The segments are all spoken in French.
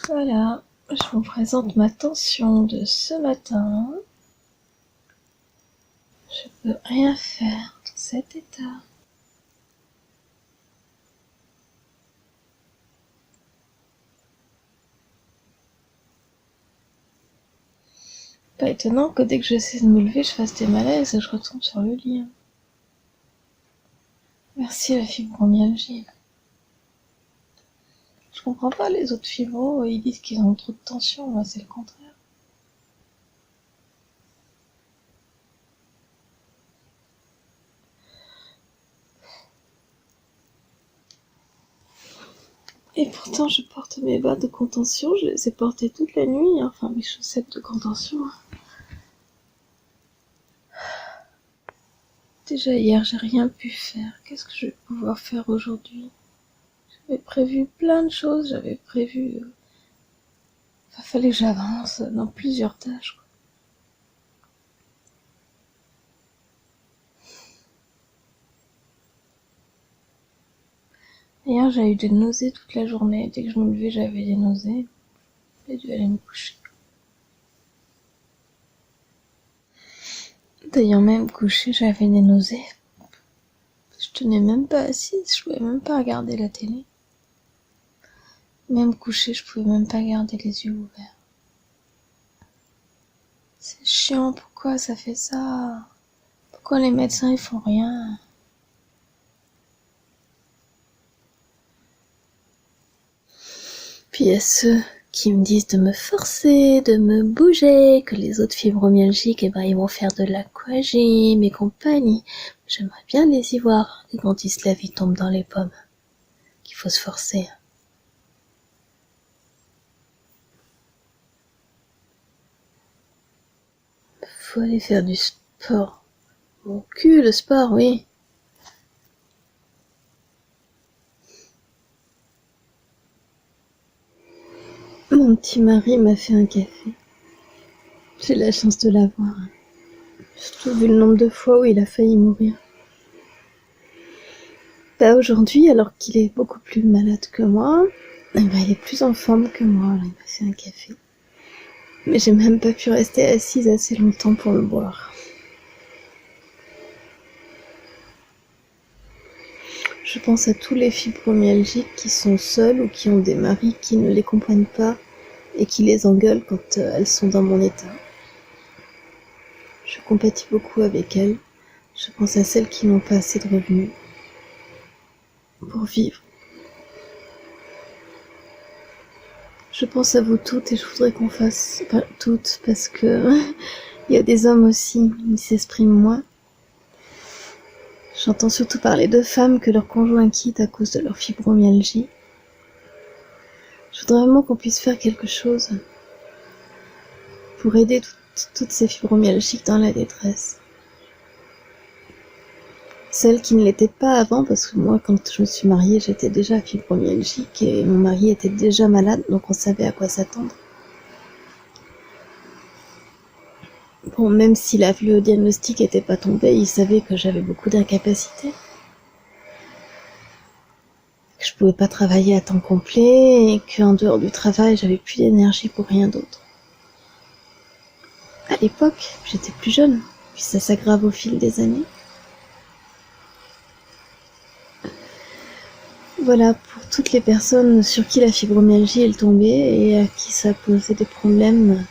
Voilà, je vous présente ma tension de ce matin. Je peux rien faire dans cet état. Pas étonnant que dès que j'essaie de me lever, je fasse des malaises et je retombe sur le lit. Merci la fibromyalgie. Je comprends pas les autres fibros, ils disent qu'ils ont trop de tension, moi c'est le contraire. Et pourtant je porte mes bas de contention, je les ai portés toute la nuit, enfin mes chaussettes de contention. Déjà hier j'ai rien pu faire, qu'est-ce que je vais pouvoir faire aujourd'hui? J'avais prévu plein de choses, fallait que j'avance dans plusieurs tâches, quoi. Hier, j'ai eu des nausées toute la journée. Dès que je me levais, j'avais des nausées. J'ai dû aller me coucher. D'ailleurs, même couché, j'avais des nausées. Je tenais même pas assise, je pouvais même pas regarder la télé. Même couché, je pouvais même pas garder les yeux ouverts. C'est chiant, pourquoi ça fait ça? Pourquoi les médecins ils font rien? Puis il y a ceux qui me disent de me forcer, de me bouger, que les autres fibromyalgiques, ils vont faire de l'aquagym et compagnie. J'aimerais bien les y voir, et quand ils se lèvent, ils tombent dans les pommes. Qu'il faut se forcer. Faut aller faire du sport. Mon cul, le sport, oui. Mon petit mari m'a fait un café. J'ai la chance de l'avoir. Surtout vu le nombre de fois où il a failli mourir. Aujourd'hui, alors qu'il est beaucoup plus malade que moi, il est plus en forme que moi, alors il m'a fait un café. Mais j'ai même pas pu rester assise assez longtemps pour le boire. Je pense à tous les fibromyalgiques qui sont seuls ou qui ont des maris qui ne les comprennent pas et qui les engueulent quand elles sont dans mon état. Je compatis beaucoup avec elles. Je pense à celles qui n'ont pas assez de revenus pour vivre. Je pense à vous toutes et je voudrais qu'on fasse, enfin toutes, parce que il y a des hommes aussi, ils s'expriment moins. J'entends surtout parler de femmes que leur conjoint quitte à cause de leur fibromyalgie. Je voudrais vraiment qu'on puisse faire quelque chose pour aider toutes ces fibromyalgiques dans la détresse. Celles qui ne l'étaient pas avant, parce que moi, quand je me suis mariée, j'étais déjà fibromyalgique et mon mari était déjà malade, donc on savait à quoi s'attendre. Bon, même si le diagnostic n'était pas tombé, il savait que j'avais beaucoup d'incapacités. Que je pouvais pas travailler à temps complet et qu'en dehors du travail, j'avais plus d'énergie pour rien d'autre. À l'époque, j'étais plus jeune, puis ça s'aggrave au fil des années. Voilà, pour toutes les personnes sur qui la fibromyalgie est tombée et à qui ça a posé des problèmes,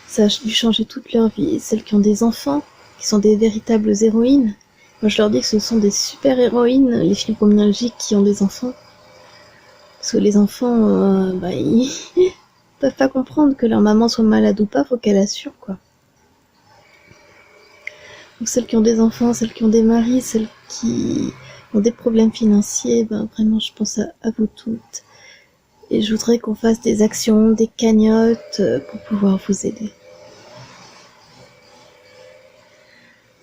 ça a dû changer toute leur vie. Celles qui ont des enfants, qui sont des véritables héroïnes. Moi, je leur dis que ce sont des super héroïnes, les fibromyalgiques qui ont des enfants. Parce que les enfants, ils peuvent pas comprendre que leur maman soit malade ou pas, faut qu'elle assure, quoi. Donc celles qui ont des enfants, celles qui ont des maris, celles qui ont des problèmes financiers, vraiment je pense à vous toutes. Et je voudrais qu'on fasse des actions, des cagnottes pour pouvoir vous aider.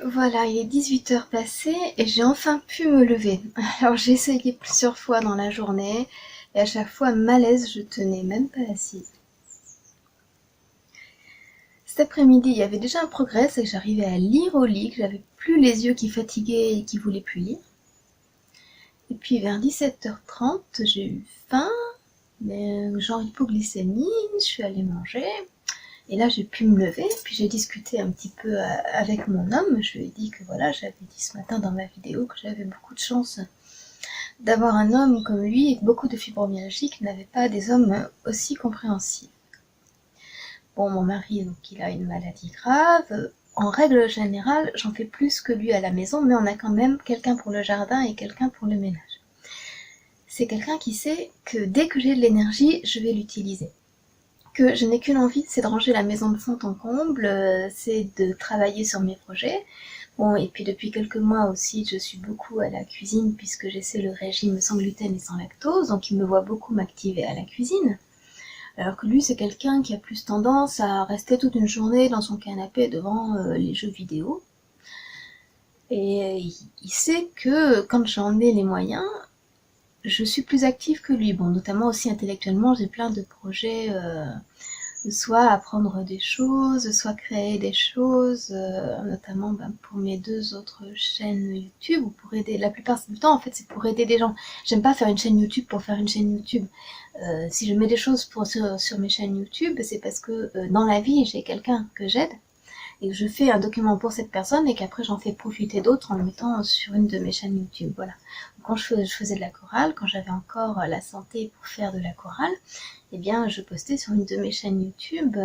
Voilà, il est 18h passé et j'ai enfin pu me lever. Alors j'ai essayé plusieurs fois dans la journée et à chaque fois malaise, je tenais même pas assise. Cet après-midi, il y avait déjà un progrès, c'est que j'arrivais à lire au lit, que j'avais plus les yeux qui fatiguaient et qui voulaient plus lire. Et puis vers 17h30, j'ai eu faim Mais genre hypoglycémie, je suis allée manger. Et là, j'ai pu me lever, puis j'ai discuté un petit peu avec mon homme. Je lui ai dit que voilà, j'avais dit ce matin dans ma vidéo que j'avais beaucoup de chance d'avoir un homme comme lui et que beaucoup de fibromyalgie n'avaient pas des hommes aussi compréhensifs. Bon, mon mari, donc, il a une maladie grave. En règle générale, j'en fais plus que lui à la maison, mais on a quand même quelqu'un pour le jardin et quelqu'un pour le ménage. C'est quelqu'un qui sait que dès que j'ai de l'énergie, je vais l'utiliser. Que je n'ai qu'une envie, c'est de ranger la maison de fond en comble, c'est de travailler sur mes projets. Bon, et puis depuis quelques mois aussi, je suis beaucoup à la cuisine puisque j'essaie le régime sans gluten et sans lactose, donc il me voit beaucoup m'activer à la cuisine. Alors que lui, c'est quelqu'un qui a plus tendance à rester toute une journée dans son canapé devant les jeux vidéo. Et il sait que quand j'en ai les moyens, je suis plus active que lui. Bon, notamment aussi intellectuellement, j'ai plein de projets, soit apprendre des choses, soit créer des choses, notamment pour mes 2 autres chaînes YouTube, ou pour aider, la plupart du temps en fait c'est pour aider des gens. J'aime pas faire une chaîne YouTube pour faire une chaîne YouTube. Si je mets des choses sur mes chaînes YouTube, c'est parce que dans la vie j'ai quelqu'un que j'aide, et que je fais un document pour cette personne et qu'après j'en fais profiter d'autres en le mettant sur une de mes chaînes YouTube. Voilà. Quand je faisais de la chorale, quand j'avais encore la santé pour faire de la chorale, eh bien je postais sur une de mes chaînes YouTube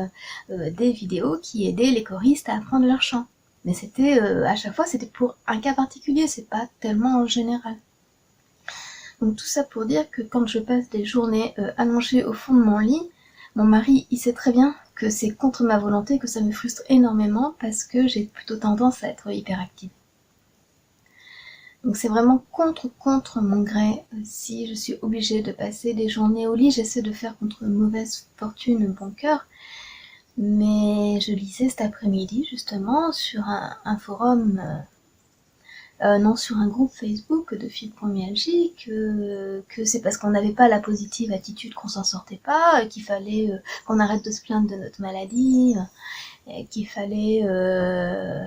des vidéos qui aidaient les choristes à apprendre leur chant. Mais c'était à chaque fois c'était pour un cas particulier, c'est pas tellement en général. Donc tout ça pour dire que quand je passe des journées allongées au fond de mon lit, mon mari il sait très bien que c'est contre ma volonté, que ça me frustre énormément parce que j'ai plutôt tendance à être hyperactive. Donc c'est vraiment contre mon gré. Si je suis obligée de passer des journées au lit, j'essaie de faire contre mauvaise fortune bon cœur. Mais je lisais cet après-midi justement sur un forum, non, sur un groupe Facebook de fibromyalgie, que c'est parce qu'on n'avait pas la positive attitude qu'on s'en sortait pas, qu'il fallait qu'on arrête de se plaindre de notre maladie, qu'il fallait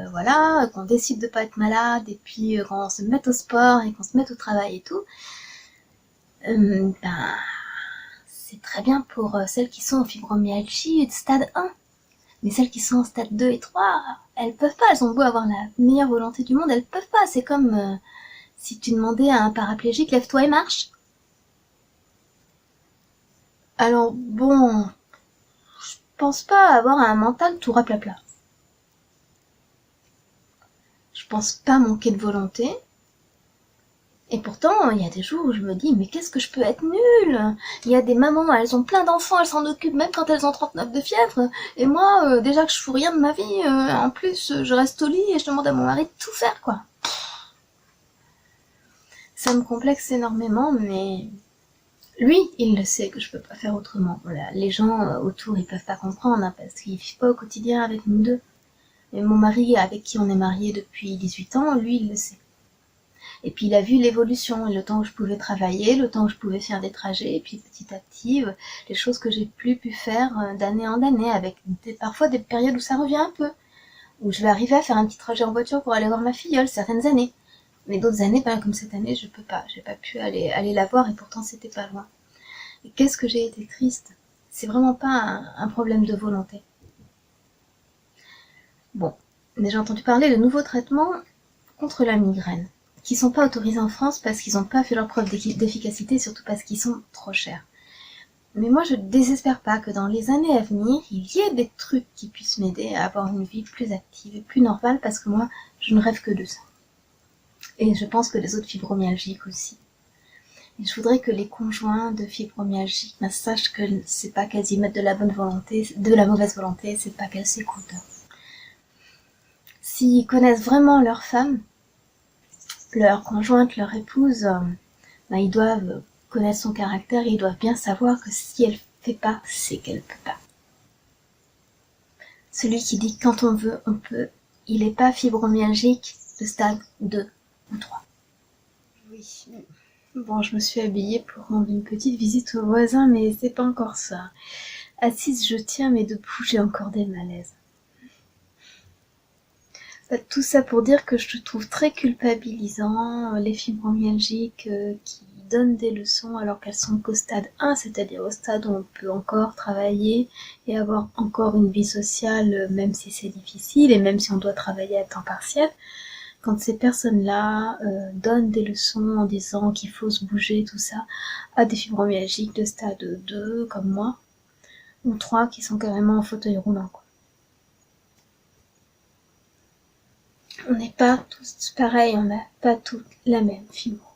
voilà, qu'on décide de pas être malade et puis qu'on se mette au sport et qu'on se mette au travail et tout. Ben c'est très bien pour celles qui sont en fibromyalgie de stade 1. Mais celles qui sont en stade 2 et 3, elles peuvent pas, elles ont beau avoir la meilleure volonté du monde, elles peuvent pas. C'est comme si tu demandais à un paraplégique, lève-toi et marche. Alors bon, je pense pas avoir un mental tout raplapla. Je pense pas manquer de volonté. Et pourtant, il y a des jours où je me dis, mais qu'est-ce que je peux être nulle? Il y a des mamans, elles ont plein d'enfants, elles s'en occupent même quand elles ont 39 de fièvre. Et moi, déjà que je fous rien de ma vie, en plus, je reste au lit et je demande à mon mari de tout faire, quoi. Ça me complexe énormément, mais lui, il le sait que je peux pas faire autrement. Voilà, les gens autour, ils peuvent pas comprendre, hein, parce qu'ils vivent pas au quotidien avec nous deux. Mais mon mari, avec qui on est mariés depuis 18 ans, lui, il le sait. Et puis il a vu l'évolution, le temps où je pouvais travailler, le temps où je pouvais faire des trajets, et puis petit à petit, les choses que j'ai plus pu faire d'année en année, avec parfois des périodes où ça revient un peu, où je vais arriver à faire un petit trajet en voiture pour aller voir ma filleule certaines années. Mais d'autres années, comme cette année, je peux pas, j'ai pas pu aller la voir et pourtant c'était pas loin. Et qu'est-ce que j'ai été triste. C'est vraiment pas un problème de volonté. Bon, j'ai entendu parler de nouveaux traitements contre la migraine, qui sont pas autorisés en France parce qu'ils n'ont pas fait leur preuve d'efficacité, surtout parce qu'ils sont trop chers. Mais moi, je ne désespère pas que dans les années à venir, il y ait des trucs qui puissent m'aider à avoir une vie plus active et plus normale, parce que moi, je ne rêve que de ça. Et je pense que les autres fibromyalgiques aussi. Et je voudrais que les conjoints de fibromyalgiques sachent que c'est pas qu'elles y mettent de la bonne volonté, de la mauvaise volonté, c'est pas qu'elles s'écoutent. S'ils connaissent vraiment leur femme, leur conjointe, leur épouse, ils doivent connaître son caractère et ils doivent bien savoir que si elle fait pas, c'est qu'elle peut pas. Celui qui dit quand on veut, on peut, il est pas fibromyalgique de stade 2 ou 3. Oui. Bon, je me suis habillée pour rendre une petite visite aux voisins, mais c'est pas encore ça. Assise, je tiens, mais debout, j'ai encore des malaises. Tout ça pour dire que je trouve très culpabilisant les fibromyalgiques qui donnent des leçons alors qu'elles sont qu'au stade 1, c'est-à-dire au stade où on peut encore travailler et avoir encore une vie sociale, même si c'est difficile et même si on doit travailler à temps partiel. Quand ces personnes-là donnent des leçons en disant qu'il faut se bouger, tout ça, à des fibromyalgiques de stade 2, comme moi, ou 3 qui sont carrément en fauteuil roulant, quoi. On n'est pas tous pareils, on n'a pas toutes la même fibro.